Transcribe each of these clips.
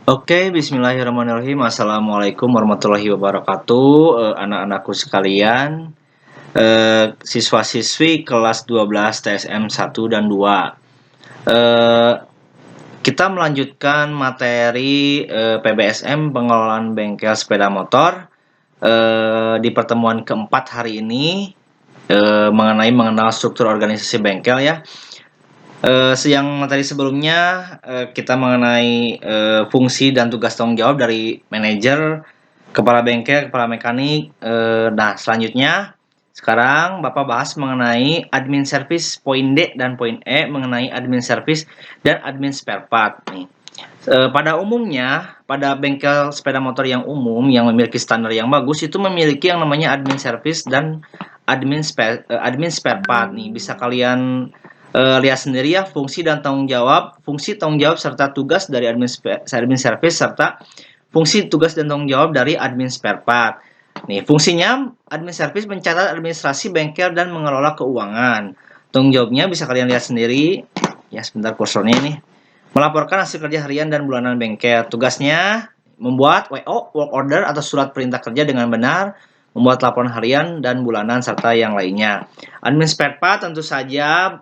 Oke, bismillahirrahmanirrahim. Assalamualaikum warahmatullahi wabarakatuh, anak-anakku sekalian, siswa-siswi kelas 12 TSM 1 dan 2. Kita melanjutkan materi PBSM pengelolaan bengkel sepeda motor di pertemuan keempat hari ini mengenal struktur organisasi bengkel ya. Yang materi sebelumnya kita mengenai fungsi dan tugas tanggung jawab dari manajer, kepala bengkel, kepala mekanik. Nah, selanjutnya sekarang Bapak bahas mengenai admin service poin D dan poin E mengenai admin service dan admin spare part nih. Pada umumnya, pada bengkel sepeda motor yang umum yang memiliki standar yang bagus itu memiliki yang namanya admin service dan admin spare part nih. Bisa kalian lihat sendiri ya fungsi dan tanggung jawab, serta tugas dari admin service serta fungsi tugas dan tanggung jawab dari admin spare part. Nih, fungsinya admin service mencatat administrasi bengkel dan mengelola keuangan. Tanggung jawabnya bisa kalian lihat sendiri. Ya, sebentar kursornya ini. Melaporkan hasil kerja harian dan bulanan bengkel. Tugasnya membuat WO, work order atau surat perintah kerja dengan benar, membuat laporan harian dan bulanan serta yang lainnya. Admin spare part tentu saja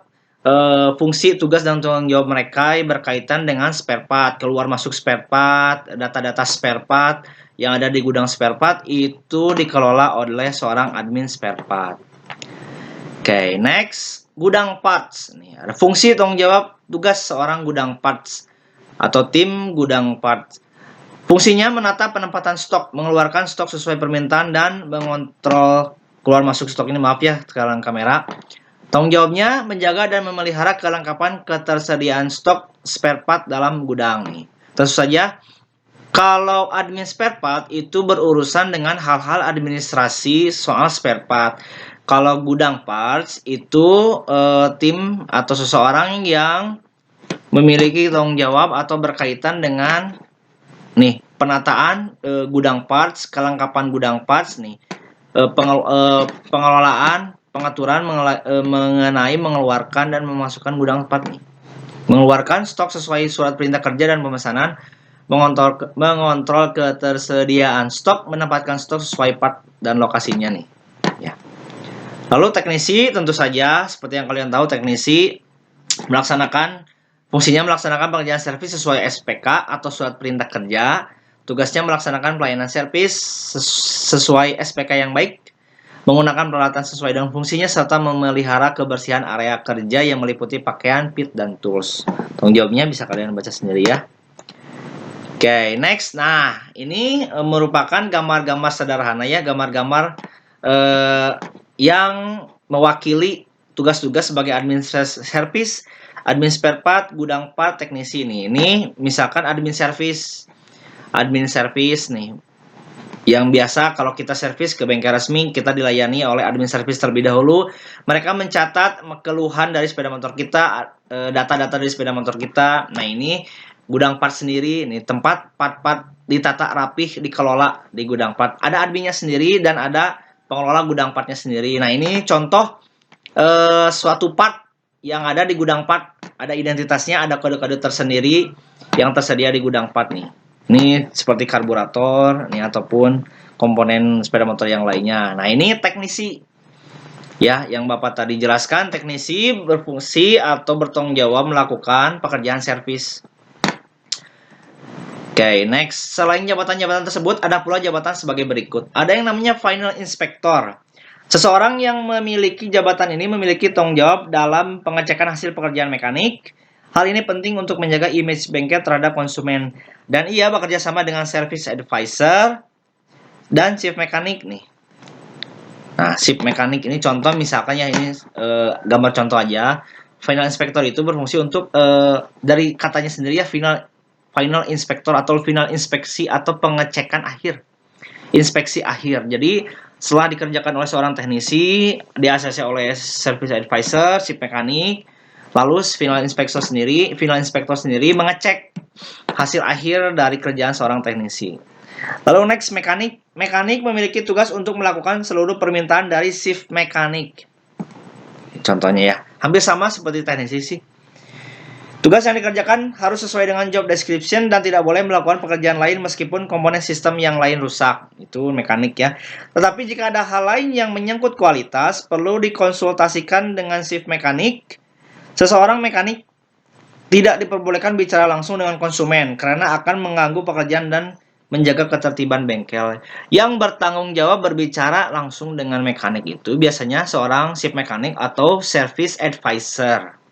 fungsi, tugas, dan tanggung jawab mereka berkaitan dengan spare part, keluar masuk spare part, data-data spare part yang ada di gudang spare part itu dikelola oleh seorang admin spare part. Oke, next, gudang parts. Nih, ada fungsi, tanggung jawab, tugas seorang gudang parts atau tim gudang parts. Fungsinya menata penempatan stok, mengeluarkan stok sesuai permintaan dan mengontrol keluar masuk stok ini. Maaf ya, sekarang kamera. Tanggung jawabnya menjaga dan memelihara kelengkapan ketersediaan stok spare part dalam gudang nih. Tentu saja kalau admin spare part itu berurusan dengan hal-hal administrasi soal spare part. Kalau gudang parts itu tim atau seseorang yang memiliki tanggung jawab atau berkaitan dengan nih penataan gudang parts, kelengkapan gudang parts nih, pengelolaan, pengaturan mengenai mengeluarkan dan memasukkan gudang part nih, mengeluarkan stok sesuai surat perintah kerja dan pemesanan, mengontrol ketersediaan stok, menempatkan stok sesuai part dan lokasinya nih. Ya. Lalu teknisi tentu saja seperti yang kalian tahu, teknisi fungsinya melaksanakan pekerjaan servis sesuai SPK atau surat perintah kerja. Tugasnya melaksanakan pelayanan servis sesuai SPK yang baik, menggunakan peralatan sesuai dengan fungsinya, serta memelihara kebersihan area kerja yang meliputi pakaian, pit, dan tools. Tanggung jawabnya bisa kalian baca sendiri ya. Oke, next. Nah, ini merupakan gambar-gambar sederhana ya, gambar-gambar yang mewakili tugas-tugas sebagai admin service, admin spare part, gudang part, teknisi nih. Ini misalkan admin service nih. Yang biasa kalau kita servis ke bengkel resmi, kita dilayani oleh admin service terlebih dahulu. Mereka mencatat keluhan dari sepeda motor kita, data-data dari sepeda motor kita. Nah, ini gudang part sendiri, nih tempat part-part ditata rapih, dikelola di gudang part. Ada adminnya sendiri dan ada pengelola gudang partnya sendiri. Nah, ini contoh suatu part yang ada di gudang part. Ada identitasnya, ada kode-kode tersendiri yang tersedia di gudang part nih. Ini seperti karburator nih ataupun komponen sepeda motor yang lainnya. Nah, ini teknisi. Ya, yang Bapak tadi jelaskan, teknisi berfungsi atau bertanggung jawab melakukan pekerjaan servis. Oke, next. Selain jabatan-jabatan tersebut, ada pula jabatan sebagai berikut. Ada yang namanya final inspector. Seseorang yang memiliki jabatan ini memiliki tanggung jawab dalam pengecekan hasil pekerjaan mekanik. Hal ini penting untuk menjaga image bengkel terhadap konsumen. Dan ia bekerja sama dengan service advisor dan chief mekanik nih. Nah, chief mekanik ini contoh misalkan ya, ini gambar contoh aja. Final inspector itu berfungsi untuk dari katanya sendiri ya, final inspector atau final inspeksi atau pengecekan akhir. Inspeksi akhir. Jadi setelah dikerjakan oleh seorang teknisi, di-ACC oleh service advisor, chief mekanik, lalu final inspector sendiri mengecek hasil akhir dari kerjaan seorang teknisi. Lalu next, mekanik. Mekanik memiliki tugas untuk melakukan seluruh permintaan dari chief mekanik. Contohnya ya, hampir sama seperti teknisi sih. Tugas yang dikerjakan harus sesuai dengan job description dan tidak boleh melakukan pekerjaan lain meskipun komponen sistem yang lain rusak. Itu mekanik ya. Tetapi jika ada hal lain yang menyangkut kualitas, perlu dikonsultasikan dengan shift mekanik. Seseorang mekanik tidak diperbolehkan bicara langsung dengan konsumen karena akan mengganggu pekerjaan dan menjaga ketertiban bengkel. Yang bertanggung jawab berbicara langsung dengan mekanik itu biasanya seorang shift mekanik atau service advisor.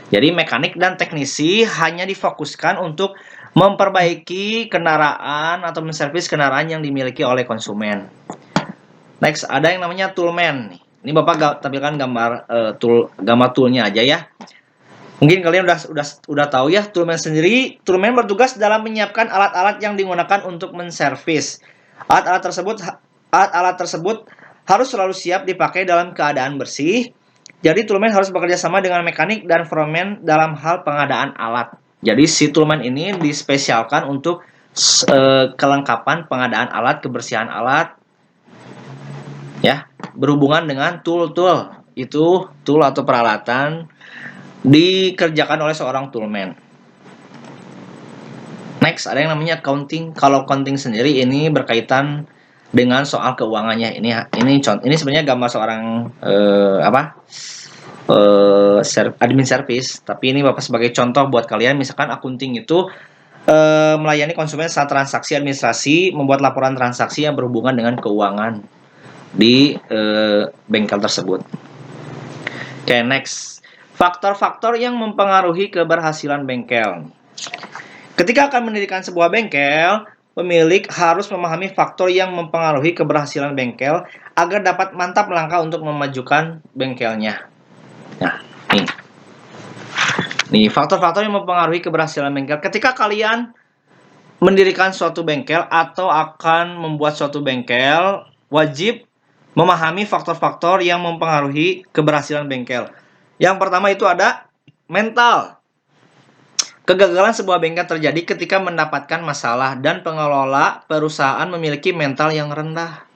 Jadi mekanik dan teknisi hanya difokuskan untuk memperbaiki kendaraan atau menservis kendaraan yang dimiliki oleh konsumen. Next, ada yang namanya toolman. Ini Bapak tampilkan gambar toolnya aja ya. Mungkin kalian udah tahu ya toolman sendiri. Toolman bertugas dalam menyiapkan alat-alat yang digunakan untuk menservis. Alat-alat tersebut harus selalu siap dipakai dalam keadaan bersih. Jadi toolman harus bekerja sama dengan mekanik dan foreman dalam hal pengadaan alat. Jadi si toolman ini dispesialkan untuk kelengkapan pengadaan alat, kebersihan alat, ya, berhubungan dengan tool-tool. Itu tool atau peralatan dikerjakan oleh seorang toolman. Next, ada yang namanya accounting. Kalau accounting sendiri ini berkaitan dengan soal keuangannya. Ini sebenarnya gambar seorang admin service, tapi ini Bapak sebagai contoh buat kalian. Misalkan accounting itu melayani konsumen saat transaksi administrasi, membuat laporan transaksi yang berhubungan dengan keuangan di bengkel tersebut. Oke, next. Faktor-faktor yang mempengaruhi keberhasilan bengkel. Ketika akan mendirikan sebuah bengkel, pemilik harus memahami faktor yang mempengaruhi keberhasilan bengkel agar dapat mantap langkah untuk memajukan bengkelnya. Nah, nih faktor-faktor yang mempengaruhi keberhasilan bengkel. Ketika kalian mendirikan suatu bengkel atau akan membuat suatu bengkel, wajib memahami faktor-faktor yang mempengaruhi keberhasilan bengkel. Yang pertama itu ada mental. Kegagalan sebuah bengkel terjadi ketika mendapatkan masalah dan pengelola perusahaan memiliki mental yang rendah,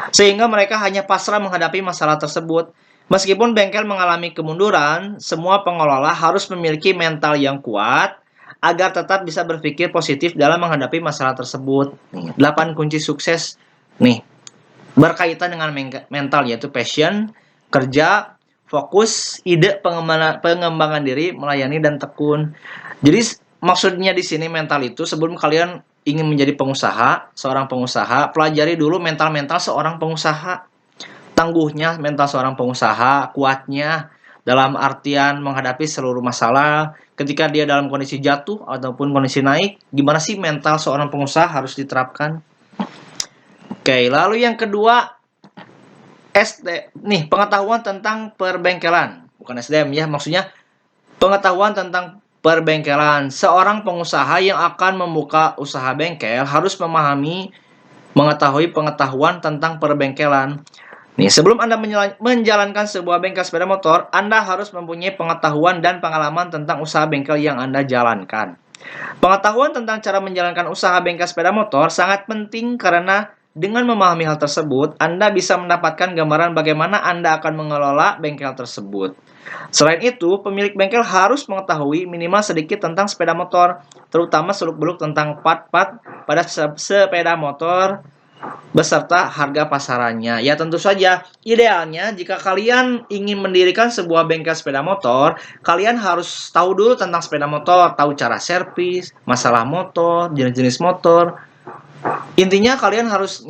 sehingga mereka hanya pasrah menghadapi masalah tersebut. Meskipun bengkel mengalami kemunduran, semua pengelola harus memiliki mental yang kuat agar tetap bisa berpikir positif dalam menghadapi masalah tersebut. 8 kunci sukses nih berkaitan dengan mental, yaitu passion, kerja, fokus, ide, pengembangan diri, melayani, dan tekun. Jadi maksudnya di sini mental itu sebelum kalian ingin menjadi pengusaha, seorang pengusaha, pelajari dulu mental-mental seorang pengusaha. Tangguhnya mental seorang pengusaha, kuatnya dalam artian menghadapi seluruh masalah. Ketika dia dalam kondisi jatuh ataupun kondisi naik, gimana sih mental seorang pengusaha harus diterapkan? Oke, lalu yang kedua pengetahuan tentang perbengkelan, bukan SDM ya, maksudnya pengetahuan tentang perbengkelan. Seorang pengusaha yang akan membuka usaha bengkel harus mengetahui pengetahuan tentang perbengkelan. Nih, sebelum Anda menjalankan sebuah bengkel sepeda motor, Anda harus mempunyai pengetahuan dan pengalaman tentang usaha bengkel yang Anda jalankan. Pengetahuan tentang cara menjalankan usaha bengkel sepeda motor sangat penting karena dengan memahami hal tersebut, Anda bisa mendapatkan gambaran bagaimana Anda akan mengelola bengkel tersebut. Selain itu, pemilik bengkel harus mengetahui minimal sedikit tentang sepeda motor, terutama seluk-beluk tentang part-part pada sepeda motor beserta harga pasarannya. Ya tentu saja, idealnya jika kalian ingin mendirikan sebuah bengkel sepeda motor, kalian harus tahu dulu tentang sepeda motor, tahu cara servis, masalah motor, jenis-jenis motor. Intinya kalian harus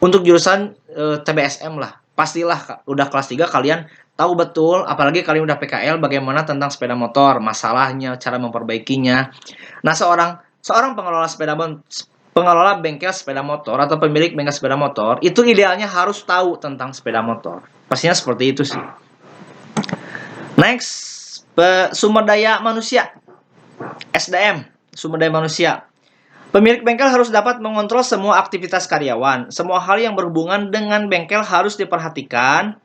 untuk jurusan TBSM lah. Pastilah udah kelas 3 kalian tahu betul, apalagi kalian udah PKL, bagaimana tentang sepeda motor, masalahnya, cara memperbaikinya. Nah, seorang pengelola bengkel sepeda motor atau pemilik bengkel sepeda motor itu idealnya harus tahu tentang sepeda motor. Pastinya seperti itu sih. Next, sumber daya manusia. SDM, sumber daya manusia. Pemilik bengkel harus dapat mengontrol semua aktivitas karyawan. Semua hal yang berhubungan dengan bengkel harus diperhatikan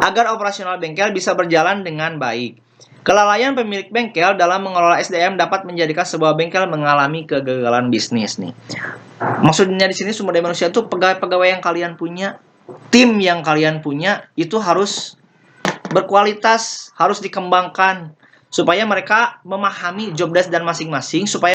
agar operasional bengkel bisa berjalan dengan baik. Kelalaian pemilik bengkel dalam mengelola SDM dapat menjadikan sebuah bengkel mengalami kegagalan bisnis nih. Maksudnya di sini sumber daya manusia itu pegawai-pegawai yang kalian punya, tim yang kalian punya itu harus berkualitas, harus dikembangkan supaya mereka memahami job desk dan masing-masing supaya